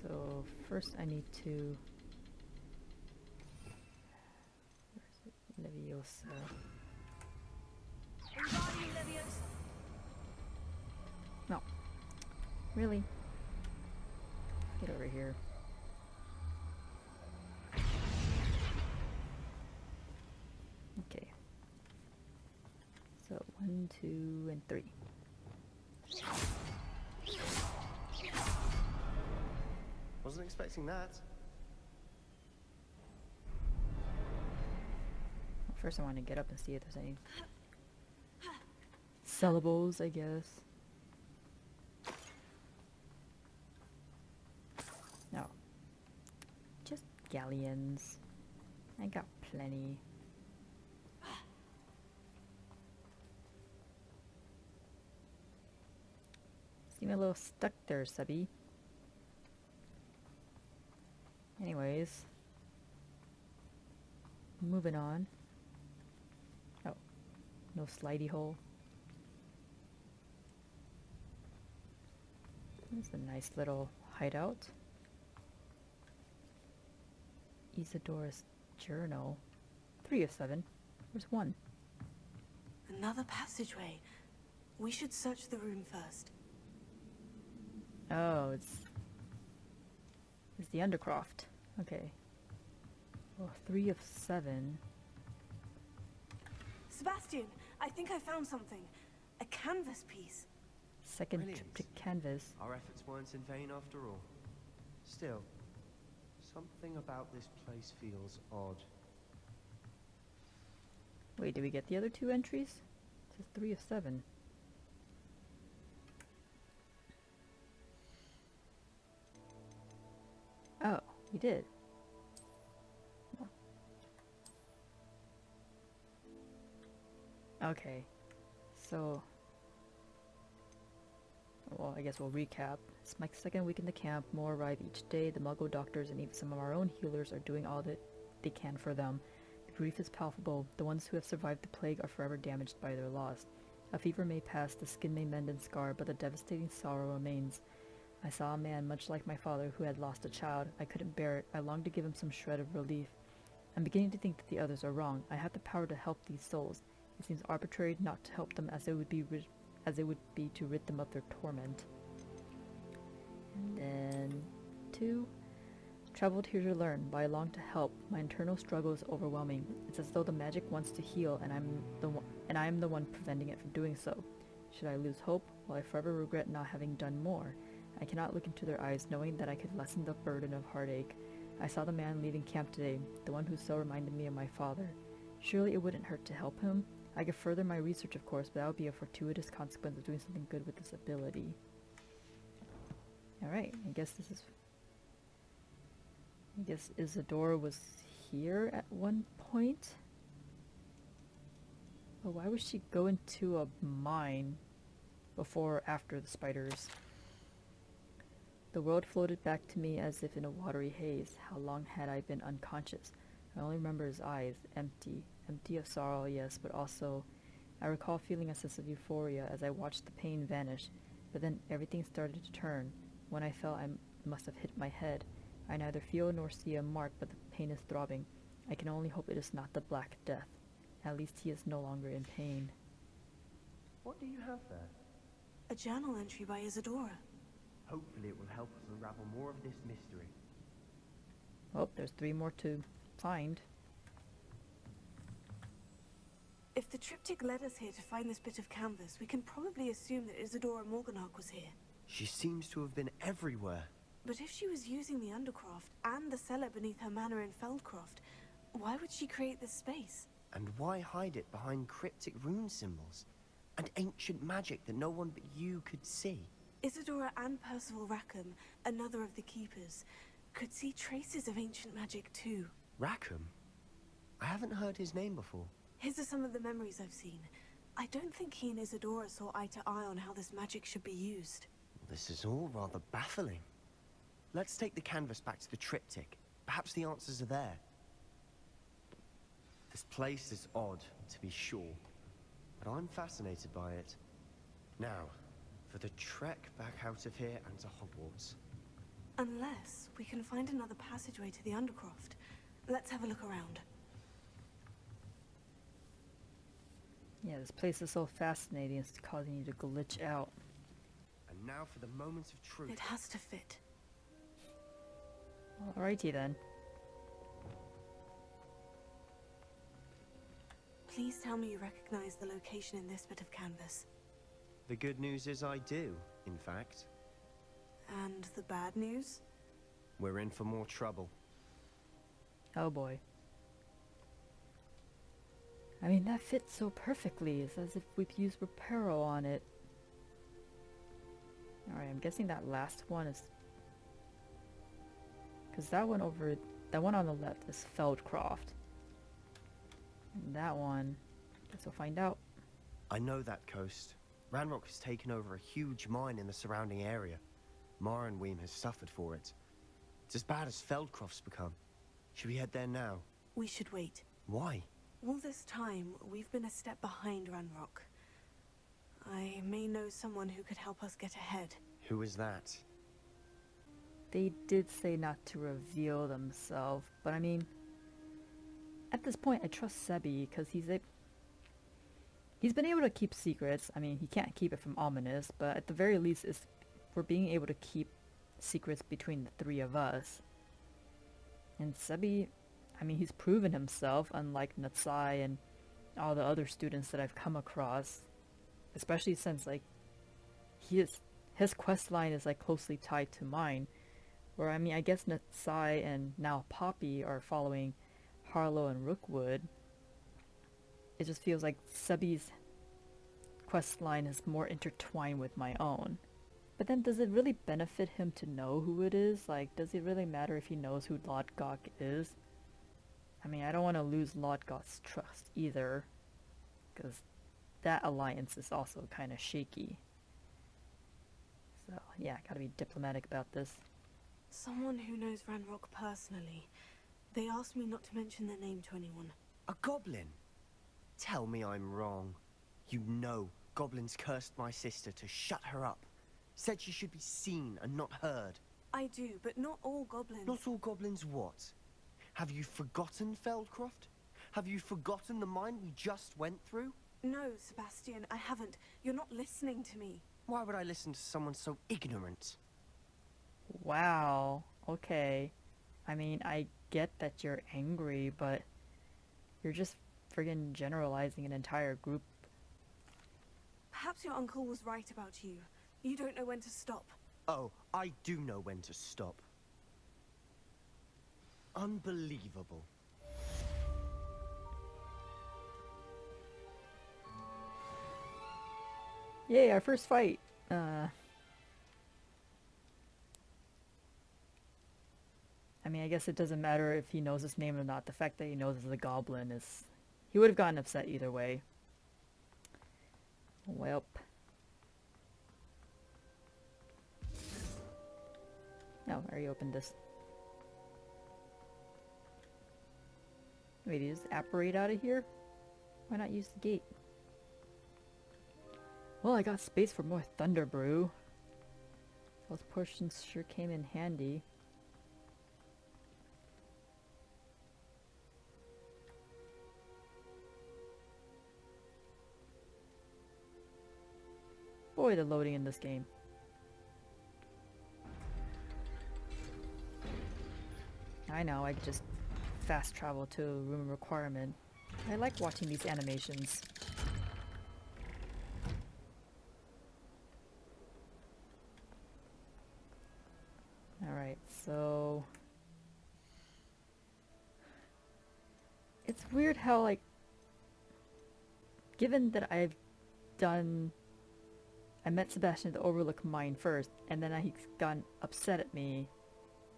so first I need to... Where is it? Leviosa. No. Really? Get over here. Okay. So 1, 2, and 3. Wasn't expecting that. Well, first I want to get up and see if there's any syllables, I guess. No. Just galleons. I got plenty. Seem a little stuck there, subby. Anyways. Moving on. Oh. No slidey hole. It's a nice little hideout. Isadora's journal. 3 of 7. Where's 1? Another passageway. We should search the room first. Oh, it's the Undercroft. Okay. Well, 3 of 7. Sebastian, I think I found something. A canvas piece. Second Brilliant. triptych canvas. Our efforts weren't in vain after all. Still, something about this place feels odd. Wait, did we get the other 2 entries? It says 3 of 7. Oh, we did. Oh. Okay. So... well, I guess we'll recap. It's my second week in the camp. More arrive each day. The Muggle doctors and even some of our own healers are doing all that they can for them. The grief is palpable. The ones who have survived the plague are forever damaged by their loss. A fever may pass, the skin may mend and scar, but the devastating sorrow remains. I saw a man much like my father who had lost a child. I couldn't bear it. I longed to give him some shred of relief. I'm beginning to think that the others are wrong. I have the power to help these souls. It seems arbitrary not to help them as it would be to rid them of their torment. And then 2. Traveled here to learn, but I long to help. My internal struggle is overwhelming. It's as though the magic wants to heal, and I am the one preventing it from doing so. Should I lose hope? Will I forever regret not having done more? I cannot look into their eyes, knowing that I could lessen the burden of heartache. I saw the man leaving camp today, the one who so reminded me of my father. Surely it wouldn't hurt to help him. I could further my research, of course, but that would be a fortuitous consequence of doing something good with this ability. Alright, I guess Isadora was here at one point? But why would she go into a mine before or after the spiders? The world floated back to me as if in a watery haze. How long had I been unconscious? I only remember his eyes, empty of sorrow, yes, but also I recall feeling a sense of euphoria as I watched the pain vanish, but then everything started to turn. When I fell, I must have hit my head. I neither feel nor see a mark, but the pain is throbbing. I can only hope it is not the Black Death. At least he is no longer in pain. What do you have there? A journal entry by Isadora. Hopefully it will help us unravel more of this mystery. Oh, there's 3 more to find. If the triptych led us here to find this bit of canvas, we can probably assume that Isadora Morganach was here. She seems to have been everywhere. But if she was using the Undercroft and the cellar beneath her manor in Feldcroft, why would she create this space? And why hide it behind cryptic rune symbols? And ancient magic that no one but you could see? Isadora and Percival Rackham, another of the Keepers, could see traces of ancient magic too. Rackham? I haven't heard his name before. His are some of the memories I've seen. I don't think he and Isadora saw eye to eye on how this magic should be used. This is all rather baffling. Let's take the canvas back to the triptych. Perhaps the answers are there. This place is odd, to be sure, but I'm fascinated by it. Now, for the trek back out of here and to Hogwarts. Unless we can find another passageway to the Undercroft. Let's have a look around. Yeah, this place is so fascinating, it's causing you to glitch out. And now for the moments of truth. It has to fit. Alrighty then. Please tell me you recognize the location in this bit of canvas. The good news is I do, in fact. And the bad news? We're in for more trouble. Oh boy. I mean, that fits so perfectly. It's as if we've used Reparo on it. Alright, I'm guessing that last one is... Because that one on the left is Feldcroft. And that one, guess we'll find out. I know that coast. Ranrock has taken over a huge mine in the surrounding area. Marenweem has suffered for it. It's as bad as Feldcroft's become. Should we head there now? We should wait. Why? All this time, we've been a step behind Ranrock. I may know someone who could help us get ahead. Who is that? They did say not to reveal themselves, but I mean, at this point I trust Sebi because he's been able to keep secrets. I mean, he can't keep it from Ominous, but at the very least we're being able to keep secrets between the three of us. And Sebi, I mean, he's proven himself, unlike Natsai and all the other students that I've come across. Especially since, like, his quest line is, like, closely tied to mine. Where, I mean, I guess Natsai and now Poppy are following Harlow and Rookwood. It just feels like Sebi's quest line is more intertwined with my own. But then does it really benefit him to know who it is? Like, does it really matter if he knows who Lodgok is? I mean, I don't want to lose Lodgok's trust either, because that alliance is also kind of shaky. So, yeah, gotta be diplomatic about this. Someone who knows Ranrock personally. They asked me not to mention their name to anyone. A goblin? Tell me I'm wrong. You know, goblins cursed my sister to shut her up. Said she should be seen and not heard. I do, but not all goblins. Not all goblins what? Have you forgotten Feldcroft? Have you forgotten the mine we just went through? No, Sebastian, I haven't. You're not listening to me. Why would I listen to someone so ignorant? Wow, okay. I mean, I get that you're angry, but you're just friggin' generalizing an entire group. Perhaps your uncle was right about you. You don't know when to stop. Oh, I do know when to stop. Unbelievable. Yay, our first fight! I mean, I guess it doesn't matter if he knows his name or not. The fact that he knows it's a goblin is... He would have gotten upset either way. Welp. No, I already opened this. Wait, is this apparate out of here? Why not use the gate? Well, I got space for more Thunder Brew. Those portions sure came in handy. Boy, the loading in this game. I know, I could just fast travel to a room requirement. I like watching these animations. Alright, so... It's weird how, like... Given that I met Sebastian at the Overlook Mine first, and then he's gotten upset at me,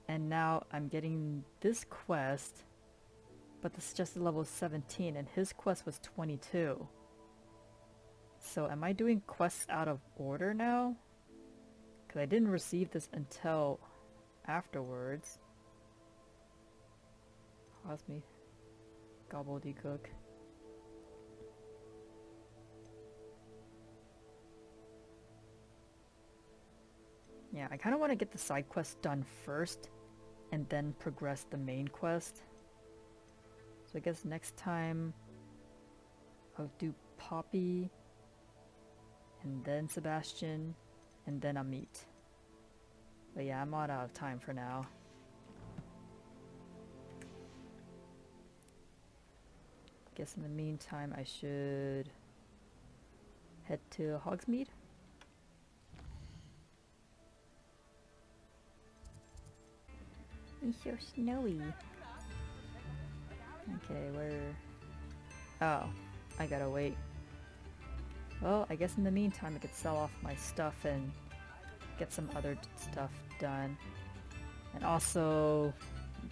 and now I'm getting this quest, but this is just level 17, and his quest was 22. So am I doing quests out of order now? Because I didn't receive this until afterwards. Pause me. Gobbledygook. Yeah, I kind of want to get the side quest done first, and then progress the main quest. So I guess next time I'll do Poppy, and then Sebastian, and then Amit. But yeah, I'm not out of time for now. Guess in the meantime I should head to Hogsmeade. It's so snowy. Okay, where... Oh, I gotta wait. Well, I guess in the meantime I could sell off my stuff and get some other stuff done. And also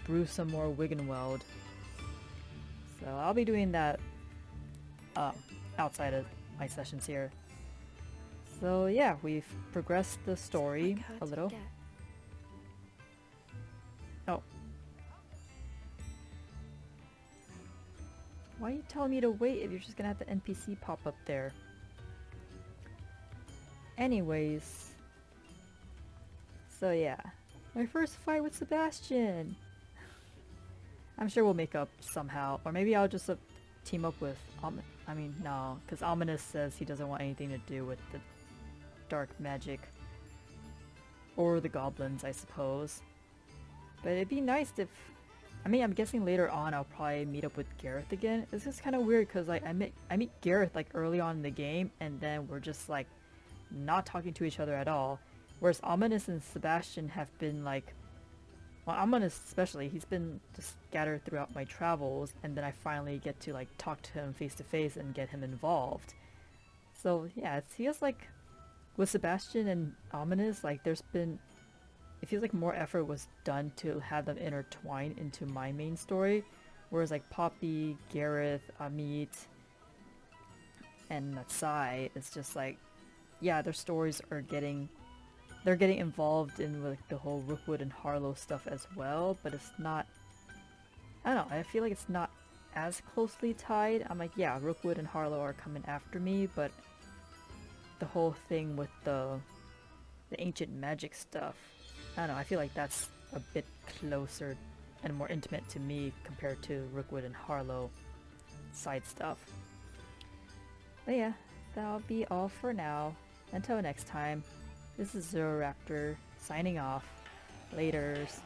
brew some more Wiggenweld. So I'll be doing that outside of my sessions here. So yeah, we've progressed the story a little. Oh. Why are you telling me to wait if you're just gonna have the NPC pop up there? Anyways. So yeah. My first fight with Sebastian! I'm sure we'll make up somehow. Or maybe I'll just team up with I mean, no. Because Ominous says he doesn't want anything to do with the dark magic. Or the goblins, I suppose. But it'd be nice if... I mean, I'm guessing later on I'll probably meet up with Gareth again. It's just kind of weird because like, I meet Gareth like early on in the game and then we're just like not talking to each other at all. Whereas Ominous and Sebastian have been like... Well, Ominous especially, he's been just scattered throughout my travels and then I finally get to like talk to him face to face and get him involved. So yeah, it feels like with Sebastian and Ominous, like there's been... It feels like more effort was done to have them intertwine into my main story, whereas like Poppy, Gareth, Amit, and Natsai, it's just like, yeah, their stories are they're getting involved in like the whole Rookwood and Harlow stuff as well, but it's not, I don't know, I feel like it's not as closely tied. I'm like, yeah, Rookwood and Harlow are coming after me, but the whole thing with the ancient magic stuff, I don't know, I feel like that's a bit closer and more intimate to me compared to Rookwood and Harlow side stuff. But yeah, that'll be all for now. Until next time, this is Zero Raptor signing off. Laters.